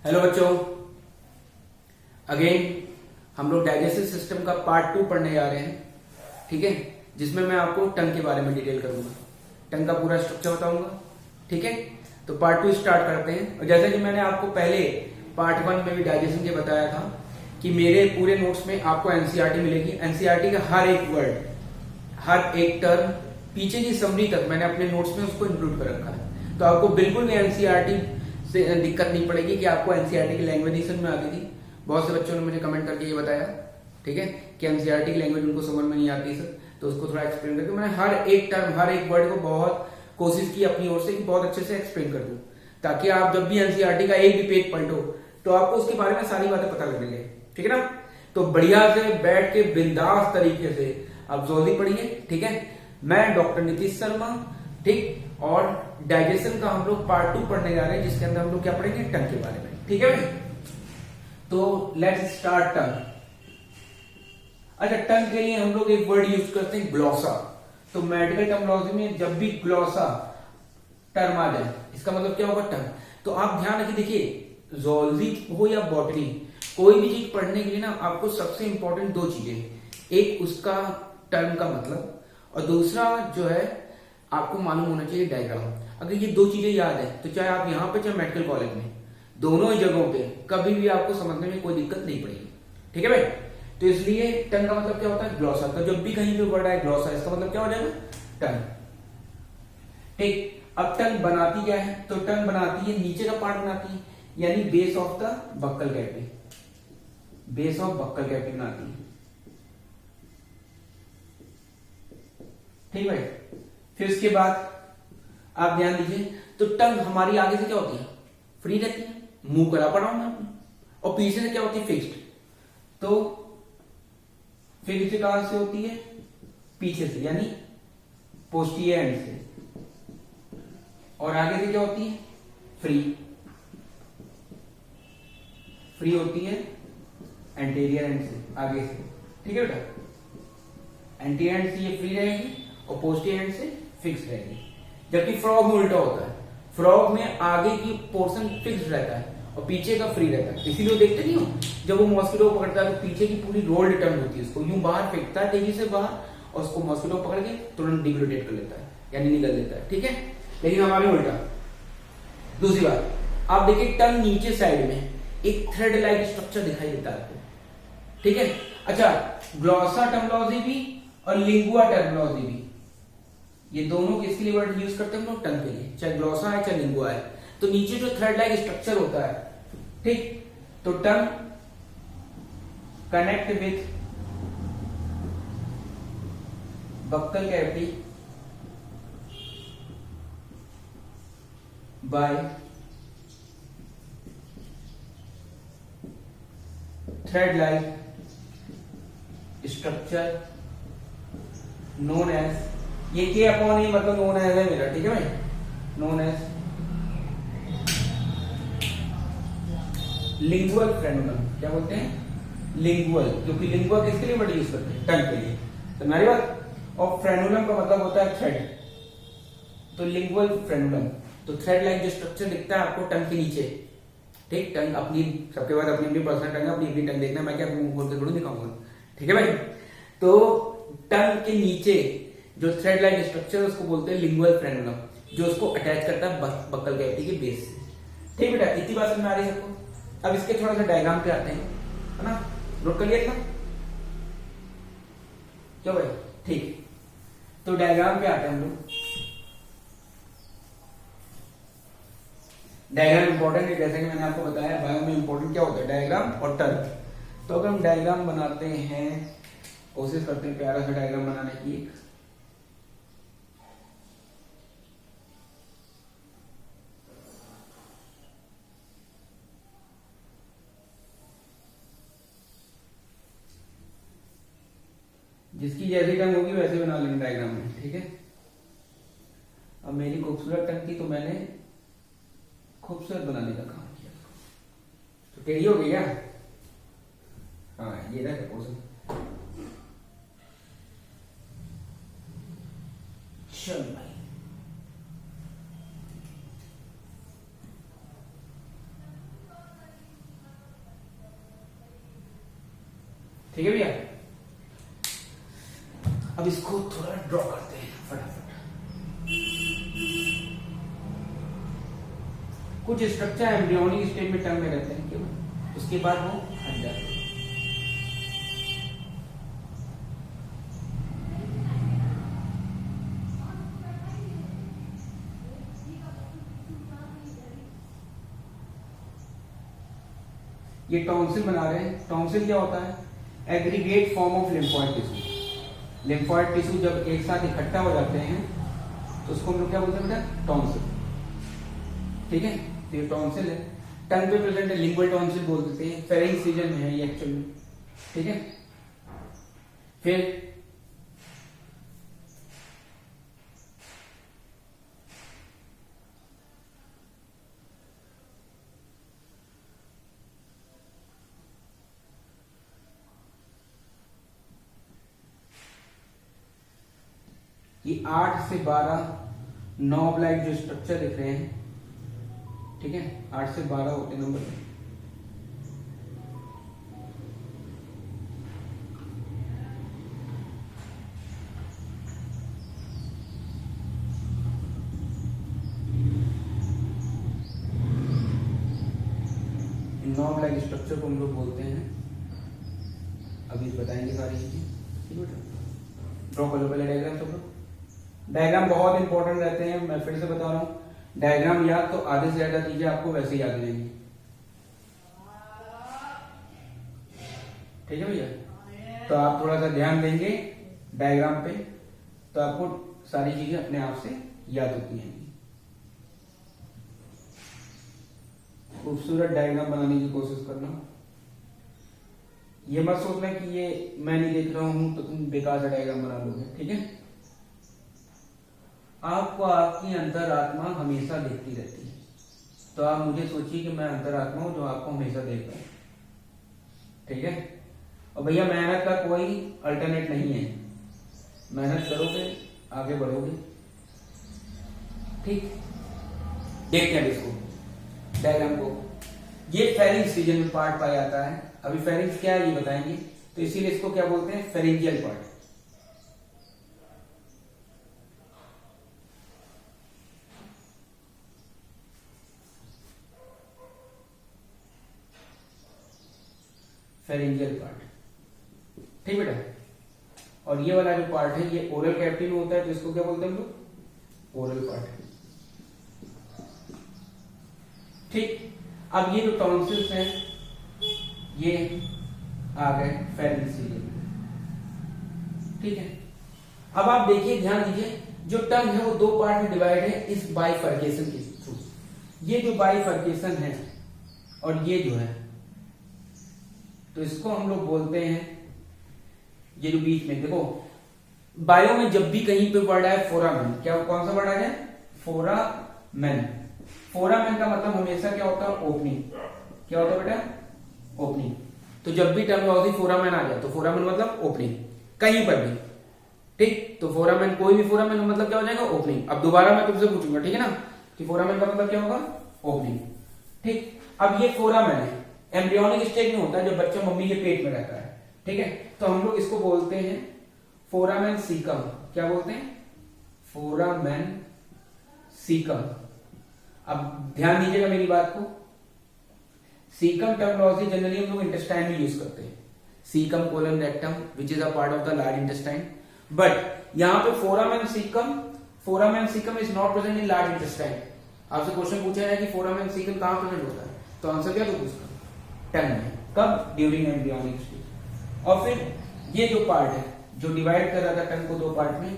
Hello बच्चों, again हम लोग डाइजेस्टिव सिस्टम का पार्ट 2 पढ़ने जा रहे हैं। ठीक है, जिसमें मैं आपको टंग के बारे में डिटेल करूंगा, टंग का पूरा स्ट्रक्चर बताऊंगा। ठीक है, तो पार्ट 2 स्टार्ट करते हैं। और जैसा कि मैंने आपको पहले पार्ट 1 में भी डाइजेशन के बताया था कि मेरे पूरे नोट्स में आपको एनसीईआरटी मिलेगी। एनसीईआरटी का हर एक वर्ड, हर एक टर्म, पीछे की समरी तक मैंने अपने नोट्स में उसको इंक्लूड कर रखा है। तो आपको बिल्कुल भी एनसीईआरटी से दिक्कत नहीं पड़ेगी कि आपको एनसीईआरटी की लैंग्वेज नहीं समझ में आती थी। बहुत से बच्चों ने मुझे कमेंट करके ये बताया, ठीक है, कि एनसीईआरटी की लैंग्वेज उनको समझ में नहीं आती सर, तो उसको थोड़ा एक्सप्लेन करके मैंने हर एक टर्म, हर एक वर्ड को बहुत कोशिश की अपनी ओर से कि बहुत अच्छे से एक्सप्लेन कर दूं, ताकि आप जब भी एनसीईआरटी का एक भी पेज पलटो तो आपको उसके बारे में सारी बातें पता लगने लगे। ठीक है ना, तो बढ़िया से बैठ के बिंदास तरीके से आप जल्दी पढ़िए। ठीक है, मैं डॉक्टर नीतीश शर्मा, ठीक, और डाइजेशन का हम लोग पार्ट 2 पढ़ने जा रहे हैं, जिसके अंदर हम लोग क्या पढ़ेंगे, टंग के बारे में। ठीक है भाई, तो लेट्स स्टार्ट टंग। अच्छा, टंग के लिए हम लोग एक वर्ड यूज करते हैं, ग्लॉसा। तो मेडिकल टर्मिनोलॉजी में जब भी ग्लॉसा टर्म आ जाए, इसका मतलब क्या होगा, टंग। तो आप ध्यान रखिए, देखिए जूलॉजी हो या बॉटनी, कोई भी चीज पढ़ने के लिए ना आपको सबसे इंपॉर्टेंट दो चीजें, एक उसका टर्म का मतलब, और दूसरा जो है आपको मालूम होना चाहिए डायग्राम। अगर ये दो चीजें याद है तो चाहे आप यहाँ पे चाहे मेडिकल कॉलेज में, दोनों ही जगहों पे कभी भी आपको समझने में कोई दिक्कत नहीं पड़ेगी। ठीक है भाई, तो इसलिए टंग का मतलब क्या होता है, ग्लॉसा। तो जब भी कहीं पे वर्ड आए ग्लॉसा, इसका मतलब क्या हो जाएगा, टंग। ठीक, अब टंग बनाती क्या है, तो टंग बनाती है नीचे का पार्ट बनाती है, यानी base of the buccal cavity, base of buccal cavity बनाती है। ठीक भाई, फिर उसके बाद आप ध्यान दीजिए, तो टंग हमारी आगे से क्या होती है, फ्री रहती है, मुंह करा पड़ा हूं मैं, और पीछे से क्या होती है, फिक्स्ड। तो फिर इसे कहां से होती है, पीछे से, यानी पोस्टीरियर एंड से, और आगे से क्या होती है, फ्री। फ्री होती है एंटीरियर एंड से, आगे से। ठीक है बेटा, एंटीरियर एंड से ये फ्री रहेगी और पोस्टीरियर एंड से फिक्स रहेगी। जबकि फ्रॉग में उल्टा होता है, फ्रॉग में आगे की पोर्शन फिक्स रहता है और पीछे का फ्री रहता है। इसीलिए देखते नहीं हो, जब वो मॉस्किटो पकड़ता है तो पीछे की पूरी रोल्ड टर्न होती है, उसको यूं बाहर फेंकता है तेजी से बाहर, और उसको मॉस्किटो पकड़ के तुरंत डिग्लोटेट कर लेता है, यानी निकल देता है। ठीक है, लेकिन हमारे उल्टा। दूसरी बात, आप देखिए टंग नीचे साइड में एक थ्रेड लाइक स्ट्रक्चर दिखाई देता है आपको। ठीक है, अच्छा, ग्लॉसा टर्मिनोलॉजी भी और लिंगुआ टर्मिनोलॉजी भी, ये दोनों किसके लिए वर्ड यूज करते हैं हम लोग, टंग के लिए, चाहे ग्लॉसा है चाहे लिंगुआ है। तो नीचे जो थ्रेड लाइक स्ट्रक्चर होता है, ठीक, तो tongue connect with buccal cavity by thread like structure known as, ये के अपॉन ही मतलब नोन एज है मेरा। ठीक है भाई, नोन एज लिंगुअल फ्रेनुलम। क्या बोलते हैं, लिंगुअल, क्योंकि लिंगुआ किसके लिए वर्ड यूज करते हैं, टंग के लिए। तो मेरी बात, और फ्रेनुलम का मतलब होता है थ्रेड, तो लिंगुअल फ्रेनुलम। तो थ्रेड लाइक जो स्ट्रक्चर दिखता है आपको टंग के नीचे, ठीक, टंग अपनी, सबके बाद अपनी अपनी पर्सनल टंग, अपनी अपनी टंग देखना, मैं क्या मुंह खोल के थोड़ी दिखाऊंगा। ठीक है भाई, तो टंग के नीचे जो थ्रेड लाइक स्ट्रक्चर उसको बोलते हैं लिंगुअल फ्रेनुलम, जो उसको अटैच करता है बक्कल कैविटी के बेस से। ठीक बेटा, इतनी बात समझ में आ रही है सबको। अब इसके थोड़ा सा डायग्राम पे आते हैं, है ना, नोट कर लिया था क्यों भाई, ठीक। तो डायग्राम पे आते हैं हम लोग। डायग्राम इंपॉर्टेंट है, जैसे कि मैंने आपको बताया बायो में इंपॉर्टेंट क्या होता है, डायग्राम और टर्म। तो अगर हम डायग्राम बनाते हैं, कोशिश करते हैं प्यारा सा डायग्राम बनाने की। जिसकी जैसी टंग होगी वैसे बना लेंगे डायग्राम में। ठीक है, अब मेरी खूबसूरत टंग थी तो मैंने खूबसूरत बनाने का काम किया, तो टेढ़ी हो गई क्या, हाँ ये रहा प्रपोजल। चल भाई, ठीक है भैया। अब इसको थोड़ा ड्रॉ करते हैं फटाफट। कुछ स्ट्रक्चर एम्ब्रियोनिक स्टेज में टंग में रहते हैं केवल, उसके बाद वो हट जाते हैं। ये टॉन्सिल बना रहे हैं। टॉन्सिल क्या होता है? Aggregate form of lymphoid tissue. Lymphoid tissue जब एक साथ इकट्ठा हो जाते हैं तो उसको हम लोग क्या बोलते हैं बेटा? टॉन्सिल। ठीक है, तो ये टॉन्सिल है, टंग पे प्रेजेंट है, लिंगुअल टॉन्सिल बोल देते हैं। फेरिंग रीजन में है ये एक्चुअली में। ठीक है, फिर ये 8 से 12 9 ब्लैक जो स्ट्रक्चर दिख रहे हैं, ठीक है, 8 से 12 होते नंबर में। इन 9 ब्लैक स्ट्रक्चर को हम लोग बोलते हैं, अभी बताएंगे सारी चीजें। ठीक है बेटा, ड्रॉ करो पहले डायग्राम सब लोग। डायग्राम बहुत इंपॉर्टेंट रहते हैं, मैं फिर से बता रहा हूं। डायग्राम याद तो आधे से ज्यादा चीजें आपको वैसे याद रहेंगी। ठीक है भैया, तो आप थोड़ा सा ध्यान देंगे डायग्राम पे तो आपको सारी चीजें अपने आप से याद होती हैं। खूबसूरत डायग्राम बनाने की कोशिश करना। ये मत सोचना कि ये मैं नहीं देख रहा हूं तो तुम बेकार सा डायग्राम बना लोगे। ठीक है, आपको आपकी अंतरात्मा हमेशा देखती रहती है, तो आप मुझे सोचिए कि मैं अंतरात्मा हूं जो आपको हमेशा देख रहा हूं। ठीक है, और भैया मेहनत का कोई अल्टरनेट नहीं है, मेहनत करोगे आगे बढ़ोगे। ठीक, देखते हैं इसको डायग्राम को। ये फेरिंक्स रीजन में पार्ट पाया जाता है। अभी फेरिंक्स क्या है ये बताएंगे, तो इसीलिए इसको क्या बोलते हैं? Pharyngeal part. Pharyngeal part. ठीक बेटा, और ये वाला जो पार्ट है ये ओरल कैविटी में होता है, तो इसको क्या बोलते हैं हम लोग? Oral part. ठीक, अब ये जो टॉन्सिल्स हैं ये आ गए फेरिंक्स रीजन में। ठीक है, अब आप देखिए, ध्यान दीजिए, जो टंग है वो 2 पार्ट में डिवाइड है इस बाइफर्केशन के थ्रू। ये जो बाइफर्केशन है और ये जो है, तो इसको हम लोग बोलते हैं, ये जो बीच में देखो, बायो में जब भी कहीं पे वर्ड आए फोरामेन, क्या कौन सा वर्ड आ जाए? फोरामेन। फोरामेन का मतलब हमेशा क्या होता है? ओपनिंग। क्या होता है बेटा? ओपनिंग। तो जब भी टर्मिनोलॉजी फोरामेन आ जाए तो फोरामेन मतलब ओपनिंग, कहीं पर भी। ठीक, तो फोरामेन, कोई भी फोरामेन मतलब क्या हो जाएगा? ओपनिंग। अब दोबारा मैं तुमसे पूछूंगा, ठीक है ना, कि फोरामेन का मतलब क्या होगा? ओपनिंग। ठीक, अब ये फोरामेन है, एम्ब्रियोनिक स्टेज में होता है जब बच्चा मम्मी के पेट में रहता है। ठीक है, तो हम लोग इसको बोलते हैं फोरामेन सीकम। क्या बोलते हैं? Foramen caecum. अब ध्यान दीजिएगा मेरी बात को, सीकम टर्मिनोलॉजी जनरली हम लोग इंटेस्टाइन में यूज करते हैं, caecum colon rectum which is a part of the large intestine. But यहां पे foramen caecum is not present in large intestine. आपसे क्वेश्चन पूछा है कि फोरामेन सीकम कहां प्रेजेंट होता है, तो आंसर क्या तो उसका? टंग में। कब? During embryonic stage. और फिर ये जो पार्ट है जो डिवाइड कर रहा था टंग को 2 पार्ट में,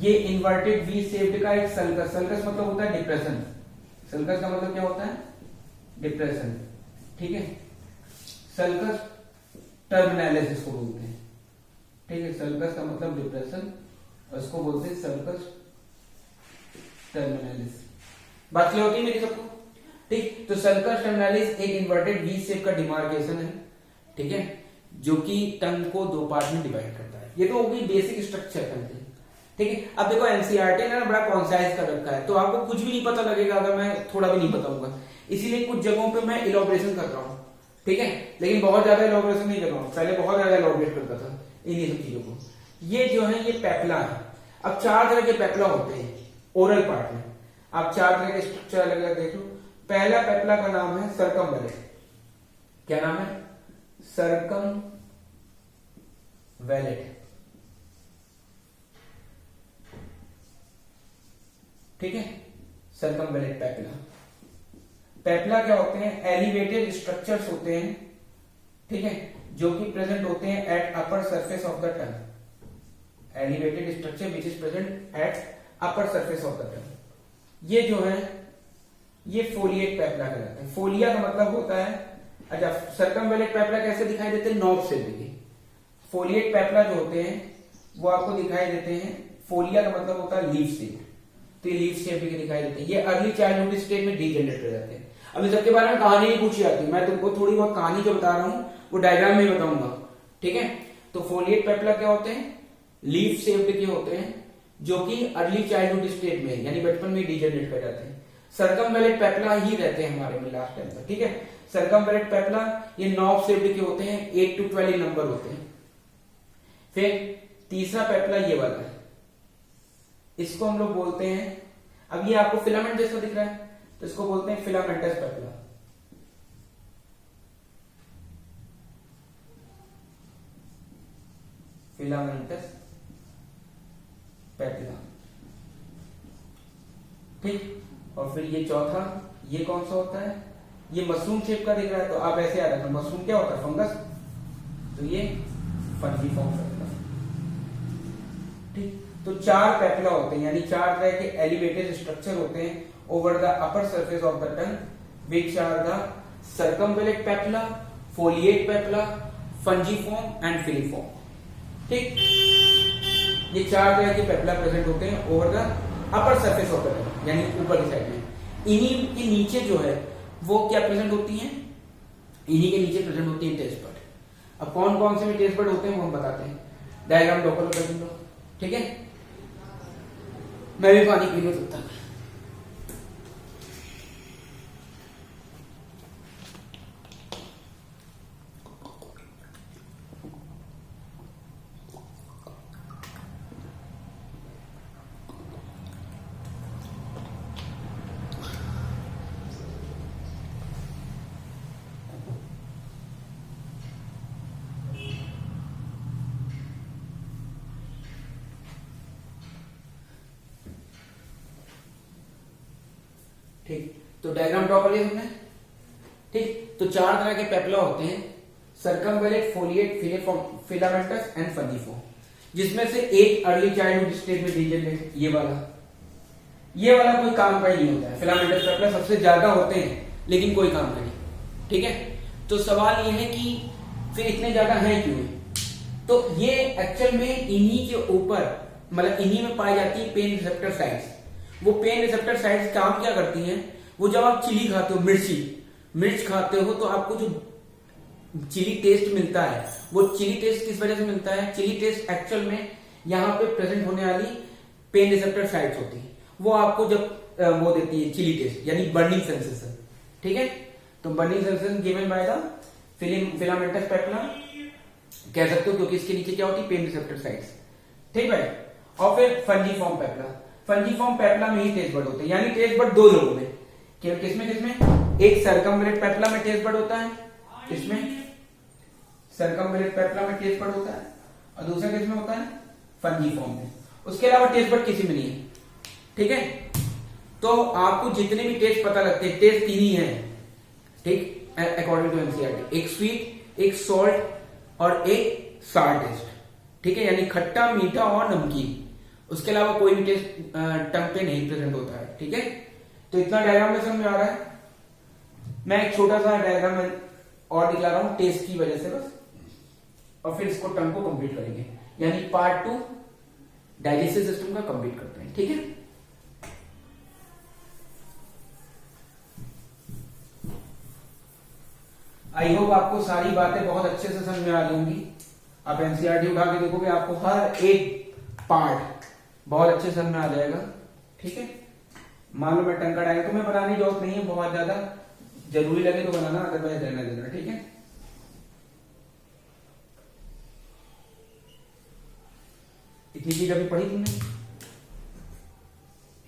ये इन्वर्टेड वी शेप्ड का एक सल्कस। सल्कस मतलब होता है डिप्रेशन। सल्कस का मतलब क्या होता है? डिप्रेशन। ठीक है, सल्कस टर्मिनालिस इसको बोलते हैं। ठीक है, सल्कस का मतलब डिप्रेशन और इसको बोलते हैं सल्कस टर्मिनालिस। बात क्लियर होती है मेरी सबको? ठीक, तो सल्कस टर्मिनालिस एक इन्वर्टेड वी शेप का डिमार्केशन है। ठीक है, जो कि टंग को 2 पार्ट में डिवाइड करता है। ये तो होगी बेसिक स्ट्रक्चर टंग की। ठीक है, अब देखो एनसीईआरटी ने ना बड़ा कॉन्साइज कर रखा है, तो आपको कुछ भी नहीं पता लगेगा अगर मैं थोड़ा भी नहीं बताऊंगा, इसीलिए कुछ जगहों पे मैं इलॉबरेशन कर रहा हूं। ठीक है, लेकिन बहुत ज्यादा इलॉबरेशन नहीं कर रहा हूं, पहले बहुत ज्यादा इलॉबरेट करता था इन्हीं सब चीजों को। ये जो है ये पेप्ला है। अब 4 तरह के पेप्ला होते हैं ओरल पार्ट में। आप 4 तरह के स्ट्रक्चर अलग अलग देख लो। पहला पेप्ला का नाम है सर्कमवेलेट। क्या नाम है? सर्कमवेलेट। ठीक है, सर्कमवेलेट पेप्ला। पेप्ला क्या होते हैं? एलिवेटेड स्ट्रक्चर्स होते हैं, ठीक है, जो कि प्रेजेंट होते हैं at upper surface of the tongue. Elevated structure which is present at upper surface of the टंग। ये जो है ये फोलिएट पेप्ला कहलाते हैं। फोलिया का मतलब होता है, अच्छा, सर्कमवेलेट पेप्ला कैसे दिखाई देते हैं? नॉब से देखिए। फोलिएट पेप्ला जो होते हैं वो आपको दिखाई देते हैं, फोलिया का मतलब होता है लीफ शेप, तो ये लीफ शेप के दिखाई देते हैं। ये अर्ली चाइल्डहुड स्टेज में डीजनरेट हो जाते हैं। अब इन सबके बारे में कहानी नहीं पूछी जाती, मैं तुमको थोड़ी बहुत कहानी जो बता रहा हूं वो डायग्राम में बताऊंगा, ठीक है। तो फोलिएट पेप्ला क्या होते हैं? लीफ शेप्ड के होते हैं, जो कि अर्ली चाइल्डहुड स्टेज में यानी बचपन में डीजनरेट कर जाते हैं। सर्कमवेलेट पेप्ला ही रहते हैं हमारे में लास्ट टाइम तक, ठीक है। सर्कमवेलेट पेप्ला ये नॉब शेप्ड के होते हैं, 8 to 12 नंबर होते हैं। फिर तीसरा पेप्ला ये वाला है, इसको हम लोग बोलते हैं, अब ये आपको फिलामेंट जैसा दिख रहा है तो इसको बोलते हैं फिलामेंटस पेप्ला। फिलामेंटस पेप्ला, ठीक। और फिर ये चौथा, ये कौन सा होता है? ये मशरूम शेप का दिख रहा है, तो आप ऐसे याद रखना, मशरूम क्या होता है? फंगस, तो ये फंजीफॉर्म पेप्ला, ठीक। तो 4 पेप्ला होते हैं, यानी 4 तरह के एलिवेटेड स्ट्रक्चर होते हैं over the upper surface of the tongue, which are the circumvallate papilla, foliate papilla, fungiform and filiform, ठीक। ये 4 तरह के पेप्ला प्रेजेंट होते हैं over the upper surface of the tongue, यानी ऊपर की साइड में। इन्हीं के नीचे जो है वो क्या प्रेजेंट होती हैं? इन्हीं के नीचे प्रेजेंट होती है टेस्ट बड। अब कौन कौन से टेस्ट बड होते हैं वो हम बताते हैं, डायग्राम ड्रॉ करो, ठीक है। मैं भी पानी पी लूं तब तक। ठीक, तो डायग्राम ड्रॉ कर लिया हमने, ठीक। तो 4 तरह के पेप्ला होते हैं, सर्कमवेलेट, फोलिएट, फिलामेंटस एंड फंजीफॉर्म, जिसमें से एक अर्ली चाइल्डहुड स्टेज में डीजनरेट, ये वाला कोई काम का ही नहीं होता है। फिलामेंटस पेप्ला सबसे ज्यादा होते हैं लेकिन कोई काम का नहीं, ठीक है। तो सवाल ये है कि फिर इतने ज्यादा हैं क्यों? तो ये एक्चुअल में इन्हीं के ऊपर, मतलब इन्हीं में पाई जाती है पेन रिसेप्टर साइट्स। वो पेन रिसेप्टर साइट्स काम क्या करती हैं? वो जब आप चिली खाते हो, मिर्च खाते हो, तो आपको जो चिली टेस्ट मिलता है, वो चिली टेस्ट किस वजह से मिलता है? चिली टेस्ट एक्चुअल में यहाँ पे प्रेजेंट होने वाली पेन रिसेप्टर साइट्स होती है, वो आपको जब वो देती है चिली टेस्ट, यानी बर्निंग सेंसेशन, ठीक है। तो burning sensation given by the filamentous papilla कह सकते हो, क्योंकि इसके नीचे क्या होती है? पेन रिसेप्टर साइट्स, ठीक है। और फिर फंजीफॉर्म पेप्ला, फंजीफॉर्म पेप्ला में ही टेस्ट बड होते हैं, यानी टेस्ट बड 2 लोगों में, किसमें? एक सर्कमवेलेट पेप्ला में टेस्ट बड होता है, किसमें? सर्कमवेलेट पेप्ला में टेस्ट बड होता है, और दूसरा किसमें होता है? फंजीफॉर्म में। उसके अलावा टेस्ट बड किसी में नहीं है, ठीक है। तो आपको जितने भी टेस्ट पता लगते हैं, टेस्ट 3 ही है, ठीक, अकॉर्डिंग टू एनसीईआरटी, एक स्वीट, एक सॉल्ट और एक सार टेस्ट, ठीक है, यानी खट्टा, मीठा और नमकीन। उसके अलावा कोई भी टेस्ट टंग पे नहीं प्रेजेंट होता है, ठीक है। तो इतना डायग्राम में समझ में आ रहा है। मैं एक छोटा सा डायग्राम और दिखला रहा हूं टेस्ट की वजह से बस, और फिर इसको टंग को कंप्लीट करेंगे, यानी पार्ट 2 डाइजेस्टिव सिस्टम का कंप्लीट करते हैं, ठीक है। आई होप आपको सारी बातें बहुत अच्छे से समझ में आ रही होंगी। आप एनसीईआरटी उठा के देखोगे, आपको हर एक पार्ट बहुत अच्छे से समझ में आ जाएगा, ठीक है। मान लो मैं टंग का डायग्राम, तो मैं बनाने की जरूरत नहीं है, बहुत ज्यादा जरूरी लगे तो बनाना, अदरवाइज रहने देना, ठीक है। इतनी चीज अभी पढ़ी तुमने,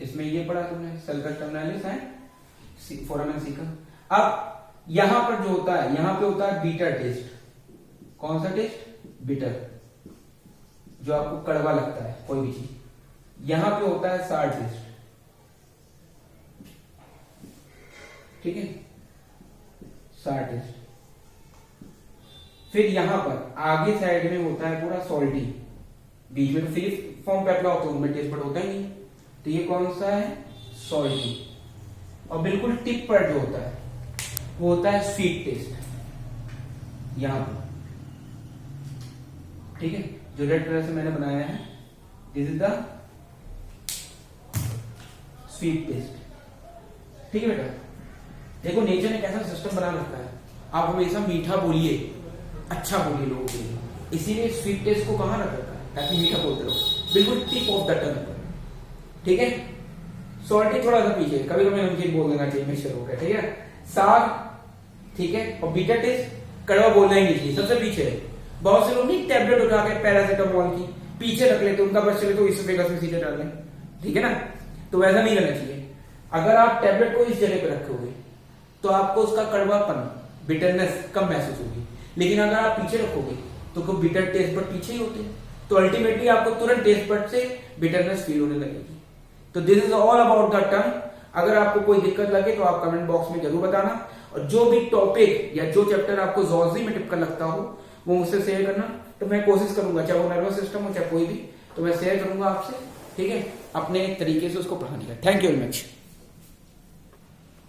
इसमें ये पढ़ा तुमने सल्फर टर्मिनलिस है फोरामेन सीका। अब यहां पर जो होता है, यहां पे होता है बीटर टेस्ट। कौन सा टेस्ट? बीटर, जो आपको कड़वा लगता है कोई भी चीज। यहां पे होता है सार टेस्ट, ठीक है, सार टेस्ट। फिर यहां पर आगे साइड में होता है पूरा सॉल्टी, बीच में तो फिलिप फॉर्म पे अप्लाई होता है, उनमें टेस्ट बट होता ही नहीं। तो ये कौन सा है? सॉल्टी। और बिल्कुल टिप पर जो होता है वो होता है स्वीट टेस्ट, यहां पर, ठीक है, जो रेड कलर से मैंने बनाया है, this is the sweet taste, ठीक है बेटा। देखो नेचर ने कैसा सिस्टम बना रखा है, आप हमेशा मीठा बोलिए, अच्छा बोलिए लोगों के लिए, इसीलिए स्वीट टेस्ट को कहां रख रखा है ताकि मीठा बोलते रहो, बिल्कुल टिप ऑफ द टंग, ठीक है। सॉल्टी थोड़ा सा पीछे, कभी कभी नमकीन बोल देना चाहिए, मिक्सचर हो गया, ठीक है। साग, ठीक है, और बीटर टेस्ट, कड़वा बोलना ही नहीं चाहिए, सबसे पीछे है। बहुत से लोग नहीं टैबलेट उठा के पैरासिटामोल की पीछे रख लेते, उनका बस चले तो इस वेगस में सीधे डाल लें, ठीक है ना। तो वैसा नहीं करना चाहिए। अगर आप टैबलेट को इस जगह पे रखोगे तो आपको उसका कड़वापन, बिटरनेस कम महसूस होगी, लेकिन अगर आप पीछे रखोगे तो बिटर टेस्ट बट पीछे ही होते हैं, तो अल्टीमेटली आपको तुरंत टेस्ट बट से बिटरनेस फील होने लगेगी। तो this is all about the tongue. अगर आपको कोई दिक्कत लगे तो आप कमेंट बॉक्स में जरूर बताना, और जो भी टॉपिक या जो चैप्टर आपको ज़ूलॉजी में टिपिकल लगता हो वो मुझसे शेयर करना, तो मैं कोशिश करूंगा, चाहे वो नर्वस सिस्टम हो चाहे कोई भी, तो मैं शेयर करूंगा आपसे, ठीक है, अपने तरीके से उसको पढ़ाने का। Thank you very much.